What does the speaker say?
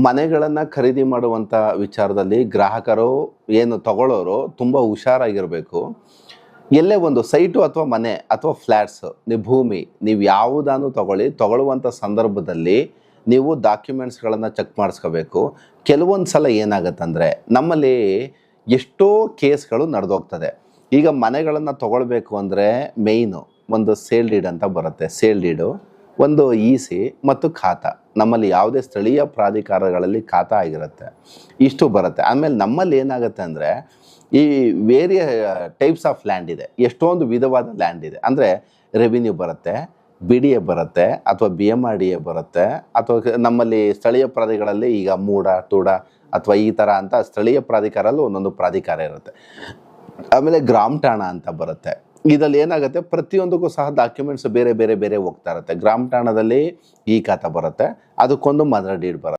ಮನೆಗಳನ್ನು ಖರೀದಿ ಮಾಡುವಂಥ ವಿಚಾರದಲ್ಲಿ ಗ್ರಾಹಕರು ಏನು ತಗೊಳ್ಳೋರು ತುಂಬ ಹುಷಾರಾಗಿರಬೇಕು. ಎಲ್ಲೇ ಒಂದು ಸೈಟು ಅಥವಾ ಮನೆ ಅಥವಾ ಫ್ಲ್ಯಾಟ್ಸು ನೀವು ಭೂಮಿ ನೀವು ಯಾವುದನ್ನು ತಗೊಳ್ಳುವಂಥ ಸಂದರ್ಭದಲ್ಲಿ ನೀವು ಡಾಕ್ಯುಮೆಂಟ್ಸ್ಗಳನ್ನು ಚೆಕ್ ಮಾಡಿಸ್ಕೋಬೇಕು. ಕೆಲವೊಂದು ಸಲ ಏನಾಗುತ್ತಂದರೆ ನಮ್ಮಲ್ಲಿ ಎಷ್ಟೋ ಕೇಸ್ಗಳು ನಡೆದೋಗ್ತದೆ. ಈಗ ಮನೆಗಳನ್ನು ತಗೊಳ್ಬೇಕು ಅಂದರೆ ಮೇಯ್ನು ಒಂದು ಸೇಲ್ ಡೀಡ್ ಅಂತ ಬರುತ್ತೆ. ಸೇಲ್ ಡೀಡು, ಒಂದು EC ಮತ್ತು ಖಾತಾ. ನಮ್ಮಲ್ಲಿ ಯಾವುದೇ ಸ್ಥಳೀಯ ಪ್ರಾಧಿಕಾರಗಳಲ್ಲಿ ಖಾತಾ ಆಗಿರುತ್ತೆ, ಇಷ್ಟು ಬರುತ್ತೆ. ಆಮೇಲೆ ನಮ್ಮಲ್ಲಿ ಏನಾಗುತ್ತೆ ಅಂದರೆ ಈ ವೇರಿಯ ಟೈಪ್ಸ್ ಆಫ್ ಲ್ಯಾಂಡ್ ಇದೆ, ಎಷ್ಟೊಂದು ವಿಧವಾದ ಲ್ಯಾಂಡ್ ಇದೆ. ಅಂದರೆ ರೆವಿನ್ಯೂ ಬರುತ್ತೆ, BDA ಬರುತ್ತೆ, ಅಥವಾ BMRDA ಬರುತ್ತೆ, ಅಥವಾ ನಮ್ಮಲ್ಲಿ ಸ್ಥಳೀಯ ಪ್ರಾಧಿಕಾರಗಳಲ್ಲಿ ಈಗ ಮೂಡ ತೂಡ ಅಥವಾ ಈ ಥರ ಅಂತ ಸ್ಥಳೀಯ ಪ್ರಾಧಿಕಾರಲ್ಲೂ ಒಂದೊಂದು ಪ್ರಾಧಿಕಾರ ಇರುತ್ತೆ. ಆಮೇಲೆ ಗ್ರಾಮ ಠಾಣ ಅಂತ ಬರುತ್ತೆ. ಇದರಲ್ಲಿ ಏನಾಗುತ್ತೆ, ಪ್ರತಿಯೊಂದಕ್ಕೂ ಸಹ ಡಾಕ್ಯುಮೆಂಟ್ಸ್ ಬೇರೆ ಬೇರೆ ಬೇರೆ ಹೋಗ್ತಾ ಇರುತ್ತೆ. ಗ್ರಾಮ ಠಾಣದಲ್ಲಿ ಈ ಖಾತಾ ಬರುತ್ತೆ, ಅದಕ್ಕೊಂದು ಮದರ್ ಡೀಡ್ ಬರುತ್ತೆ.